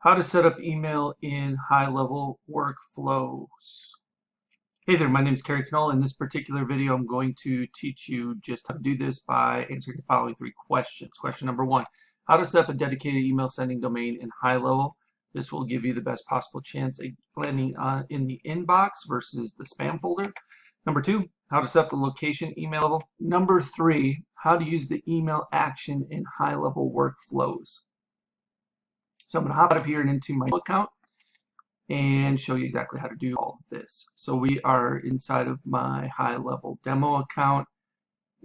How to set up email in HighLevel workflows. Hey there, my name is Kerry. In this particular video, I'm going to teach you just how to do this by answering the following three questions. Question number one, how to set up a dedicated email sending domain in HighLevel. This will give you the best possible chance of landing in the inbox versus the spam folder. Number two, how to set up the location email level. Number three, how to use the email action in HighLevel workflows. So I'm going to hop out of here and into my account and show you exactly how to do all of this. So we are inside of my HighLevel demo account,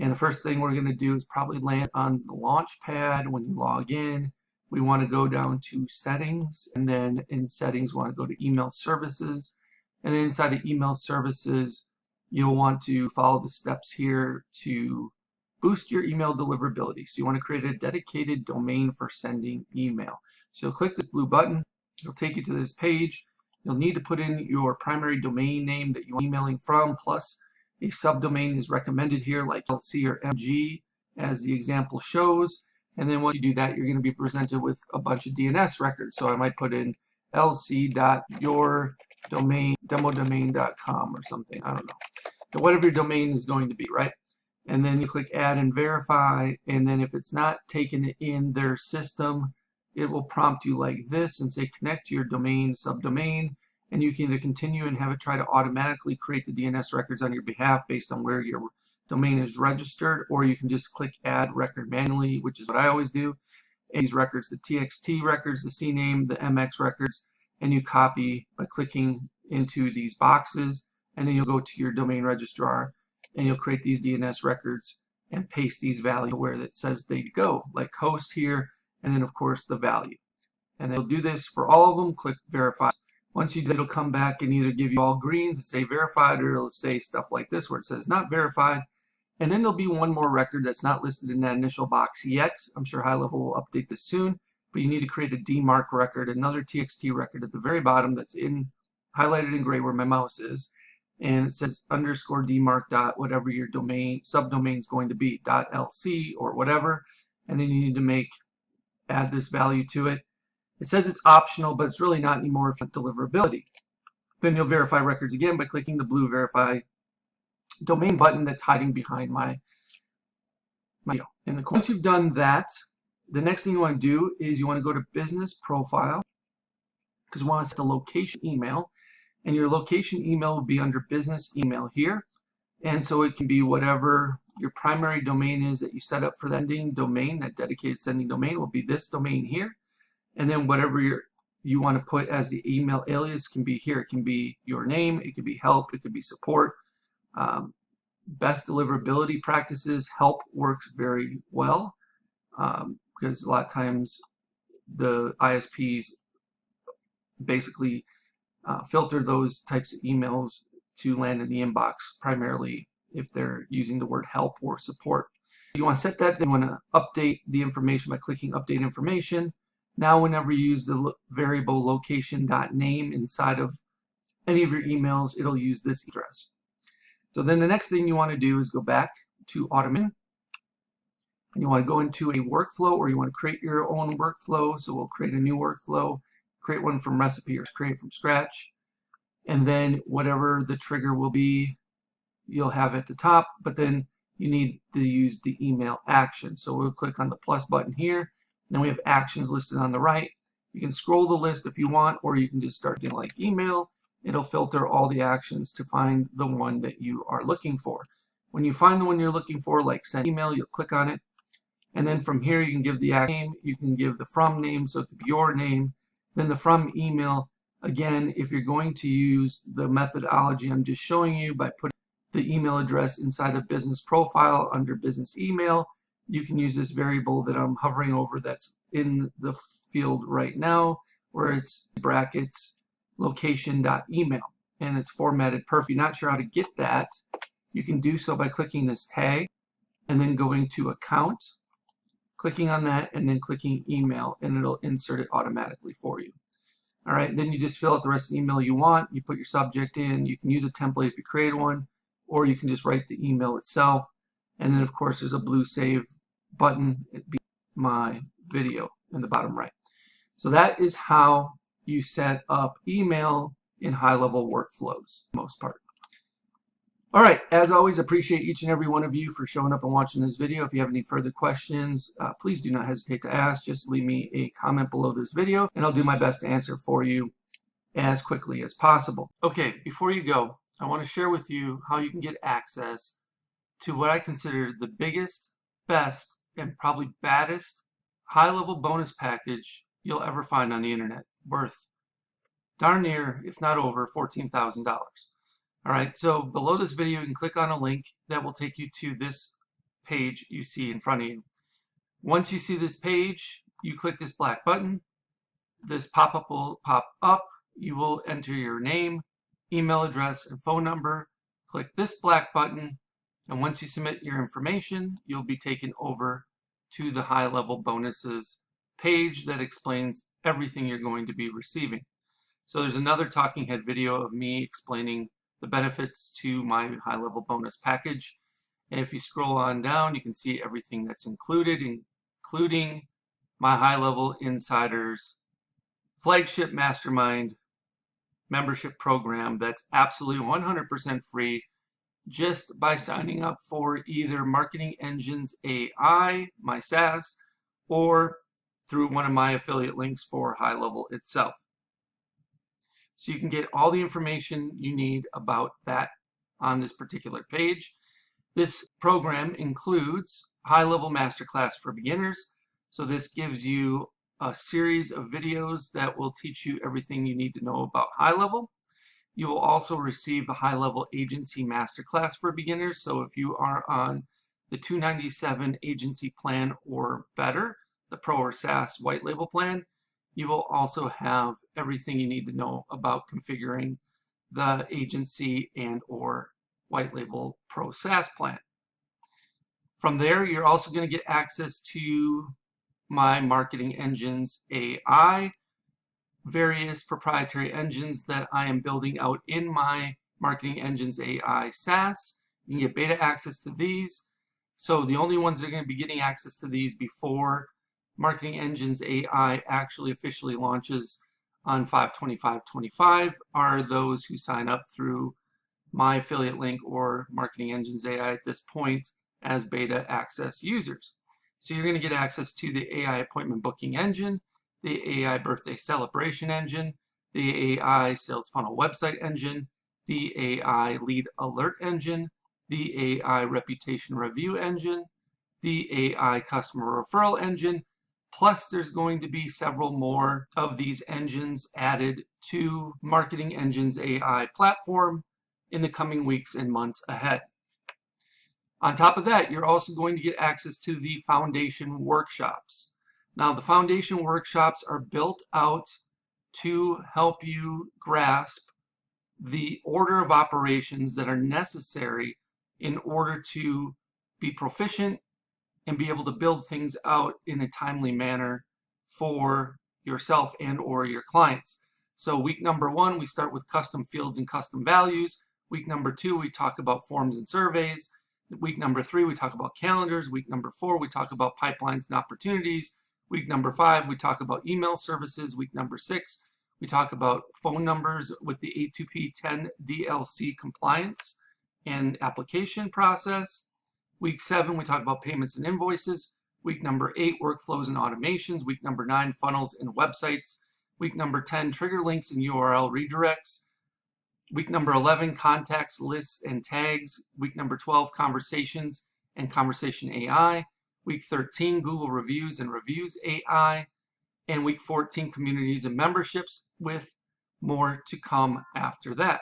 and the first thing we're going to do is probably land on the launch pad. When you log in, we want to go down to settings, and then in settings we want to go to email services, and then inside of email services you'll want to follow the steps here to boost your email deliverability. So you want to create a dedicated domain for sending email. So you'll click this blue button, it'll take you to this page. You'll need to put in your primary domain name that you're emailing from, plus a subdomain is recommended here, like LC or MG, as the example shows. And then once you do that, you're going to be presented with a bunch of DNS records. So I might put in lc.yourdomain, demodomain.com or something, I don't know. But whatever your domain is going to be, right? And then you click add and verify, and then if it's not taken in their system, it will prompt you like this and say connect to your domain subdomain, and you can either continue and have it try to automatically create the DNS records on your behalf based on where your domain is registered, or you can just click add record manually, which is what I always do. And these records, the TXT records, the CNAME, the MX records, and you copy by clicking into these boxes, and then you'll go to your domain registrar and you'll create these DNS records and paste these values where it says they go, like host here, and then of course the value. And then you'll do this for all of them, click verify. Once you do, it'll come back and either give you all greens and say verified, or it'll say stuff like this where it says not verified. And then there'll be one more record that's not listed in that initial box yet. I'm sure HighLevel will update this soon, but you need to create a DMARC record, another TXT record at the very bottom that's in highlighted in gray where my mouse is. And it says underscore DMARC dot whatever your domain subdomain is going to be, .lc or whatever, and then you need to add this value to it. It says it's optional, but it's really not anymore for deliverability. Then you'll verify records again by clicking the blue verify domain button that's hiding behind my video. And once you've done that, the next thing you want to do is you want to go to business profile, because you want to set the location email. And your location email will be under business email here. And so it can be whatever your primary domain is that you set up for that sending domain, that dedicated sending domain will be this domain here. And then whatever you want to put as the email alias can be here. It can be your name, it could be help, it could be support. Best deliverability practices, help works very well because a lot of times the ISPs basically filter those types of emails to land in the inbox, primarily if they're using the word help or support. You want to set that, then you want to update the information by clicking update information. Now whenever you use the variable location.name inside of any of your emails, it'll use this address. So then the next thing you want to do is go back to automation, and you want to go into a workflow, or you want to create your own workflow. So we'll create a new workflow, create one from recipe or create from scratch, and then whatever the trigger will be you'll have at the top, but then you need to use the email action. So we'll click on the plus button here, then we have actions listed on the right. You can scroll the list if you want, or you can just start doing like email. It'll filter all the actions to find the one that you are looking for. When you find the one you're looking for, like send email, you'll click on it, and then from here you can give the name, you can give the from name, so it could be your name. Then the from email, again, if you're going to use the methodology I'm just showing you by putting the email address inside of business profile under business email, you can use this variable that I'm hovering over that's in the field right now, where it's brackets location.email, and it's formatted perfect. If you're not sure how to get that, you can do so by clicking this tag and then going to account, clicking on that, and then clicking email, and it'll insert it automatically for you. All right, then you just fill out the rest of the email you want. You put your subject in. You can use a template if you create one, or you can just write the email itself. And then of course there's a blue save button. It'd be my video in the bottom right. So that is how you set up email in HighLevel workflows, for the most part. All right, as always, appreciate each and every one of you for showing up and watching this video. If you have any further questions, please do not hesitate to ask. Just leave me a comment below this video, and I'll do my best to answer for you as quickly as possible. Okay, before you go, I want to share with you how you can get access to what I consider the biggest, best, and probably baddest high-level bonus package you'll ever find on the internet, worth darn near, if not over, $14,000. All right, so below this video, you can click on a link that will take you to this page you see in front of you. Once you see this page, you click this black button. This pop-up will pop up. You will enter your name, email address, and phone number. Click this black button, and once you submit your information, you'll be taken over to the HighLevel bonuses page that explains everything you're going to be receiving. So there's another talking head video of me explaining the benefits to my HighLevel bonus package. And if you scroll on down, you can see everything that's included, including my HighLevel Insiders flagship mastermind membership program that's absolutely 100% free just by signing up for either Marketing Engines A.I, my SaaS, or through one of my affiliate links for HighLevel itself. So you can get all the information you need about that on this particular page. This program includes HighLevel Masterclass for Beginners. So this gives you a series of videos that will teach you everything you need to know about HighLevel. You will also receive a HighLevel Agency Masterclass for Beginners. So if you are on the $297 agency plan or better, the Pro or SaaS white label plan, you will also have everything you need to know about configuring the agency and or white label Pro SaaS plan. From there, you're also going to get access to my Marketing Engines AI, various proprietary engines that I am building out in my Marketing Engines AI SaaS. You can get beta access to these. So the only ones that are going to be getting access to these before Marketing Engines AI actually officially launches on 5/25/25 are those who sign up through my affiliate link or Marketing Engines AI at this point as beta access users. So you're going to get access to the AI appointment booking engine, the AI birthday celebration engine, the AI sales funnel website engine, the AI lead alert engine, the AI reputation review engine, the AI customer referral engine. Plus, there's going to be several more of these engines added to Marketing Engines AI platform in the coming weeks and months ahead. On top of that, you're also going to get access to the foundation workshops. Now, the foundation workshops are built out to help you grasp the order of operations that are necessary in order to be proficient and be able to build things out in a timely manner for yourself and or your clients. So week number 1, we start with custom fields and custom values. Week number 2, we talk about forms and surveys. Week number 3, we talk about calendars. Week number 4, we talk about pipelines and opportunities. Week number 5, we talk about email services. Week number 6, we talk about phone numbers with the A2P 10 DLC compliance and application process. Week 7, we talk about payments and invoices. Week number 8, workflows and automations. Week number 9, funnels and websites. Week number 10, trigger links and URL redirects. Week number 11, contacts, lists, and tags. Week number 12, conversations and conversation AI. Week 13, Google reviews and reviews AI. And week 14, communities and memberships, with more to come after that.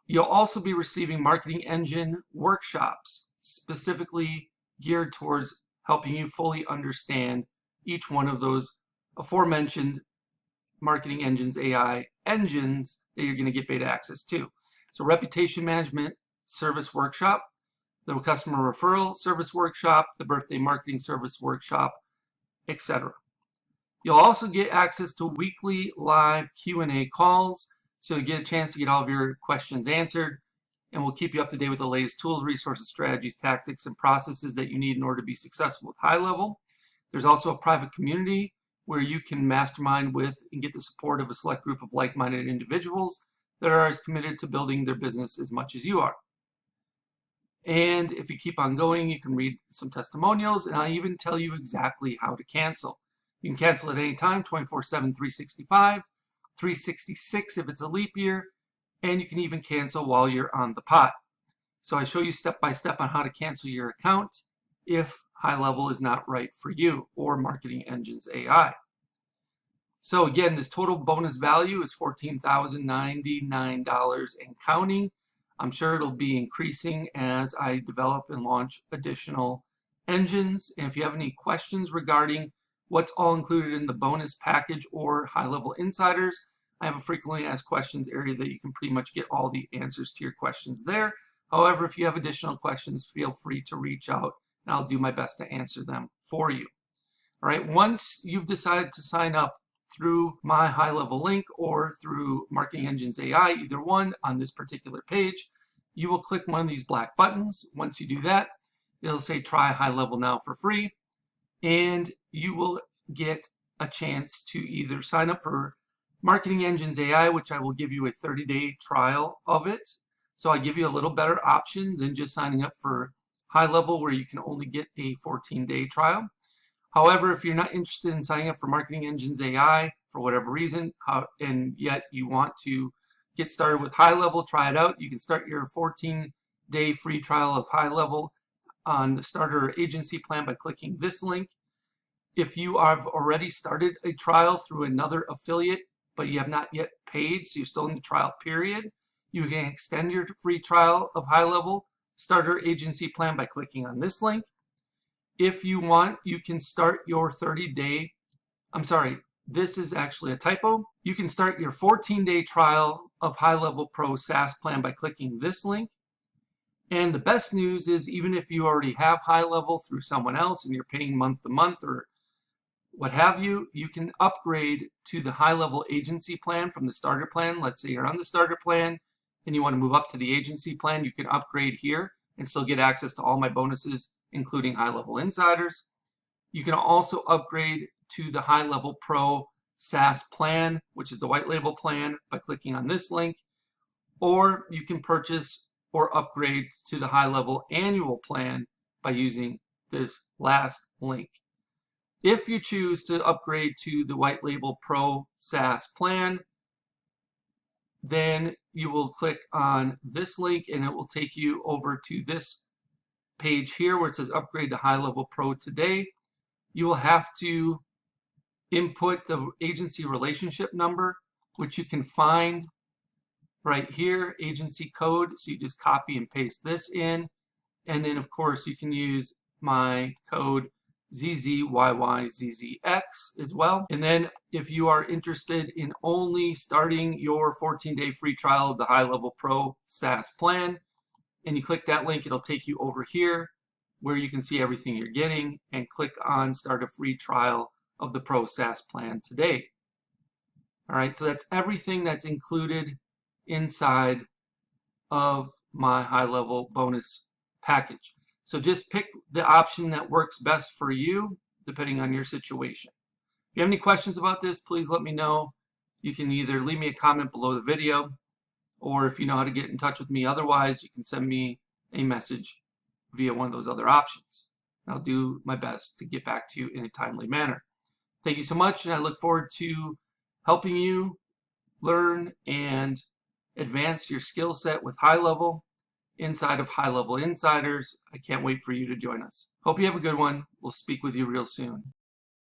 You'll also be receiving Marketing Engine workshops specifically geared towards helping you fully understand each one of those aforementioned Marketing Engines AI engines that you're going to get beta access to. So reputation management service workshop, the customer referral service workshop, the birthday marketing service workshop, etc. You'll also get access to weekly live Q&A calls, so you get a chance to get all of your questions answered, and we'll keep you up to date with the latest tools, resources, strategies, tactics, and processes that you need in order to be successful with HighLevel. There's also a private community where you can mastermind with and get the support of a select group of like-minded individuals that are as committed to building their business as much as you are. And if you keep on going, you can read some testimonials, and I'll even tell you exactly how to cancel. You can cancel at any time, 24/7, 365, 366 if it's a leap year, and you can even cancel while you're on the pot. So I show you step by step on how to cancel your account if HighLevel is not right for you, or Marketing Engines AI. So again, this total bonus value is $14,099 and counting. I'm sure it'll be increasing as I develop and launch additional engines. And if you have any questions regarding what's all included in the bonus package or HighLevel Insiders, I have a frequently asked questions area that you can pretty much get all the answers to your questions there. However, if you have additional questions, feel free to reach out and I'll do my best to answer them for you. All right, once you've decided to sign up through my HighLevel link or through Marketing Engines AI, either one on this particular page, you will click one of these black buttons. Once you do that, it'll say try HighLevel now for free, and you will get a chance to either sign up for Marketing Engines AI, which I will give you a 30-day trial of it. So I give you a little better option than just signing up for HighLevel, where you can only get a 14-day trial. However, if you're not interested in signing up for Marketing Engines AI for whatever reason, and yet you want to get started with HighLevel, try it out, you can start your 14-day free trial of HighLevel on the starter agency plan by clicking this link. If you have already started a trial through another affiliate, but you have not yet paid, so you're still in the trial period, you can extend your free trial of HighLevel starter agency plan by clicking on this link. If you want, you can start your 30-day, I'm sorry, this is actually a typo. You can start your 14-day trial of HighLevel Pro SaaS plan by clicking this link. And the best news is, even if you already have HighLevel through someone else and you're paying month to month or what have you, you can upgrade to the HighLevel agency plan from the starter plan. Let's say you're on the starter plan and you want to move up to the agency plan, you can upgrade here and still get access to all my bonuses, including HighLevel Insiders. You can also upgrade to the HighLevel Pro SaaS plan, which is the white label plan, by clicking on this link. Or you can purchase or upgrade to the HighLevel annual plan by using this last link. If you choose to upgrade to the white label Pro SaaS plan, then you will click on this link and it will take you over to this page here where it says upgrade to HighLevel Pro today. You will have to input the agency relationship number, which you can find right here, agency code. So you just copy and paste this in. And then of course you can use my code ZZYYZZX as well. And then if you are interested in only starting your 14-day free trial of the HighLevel Pro SaaS plan, and you click that link, it'll take you over here where you can see everything you're getting, and click on start a free trial of the Pro SaaS plan today. All right, so that's everything that's included inside of my HighLevel bonus package. So just pick the option that works best for you, depending on your situation. If you have any questions about this, please let me know. You can either leave me a comment below the video, or if you know how to get in touch with me otherwise, you can send me a message via one of those other options. I'll do my best to get back to you in a timely manner. Thank you so much, and I look forward to helping you learn and advance your skill set with HighLevel inside of HighLevel Insiders. I can't wait for you to join us. Hope you have a good one. We'll speak with you real soon.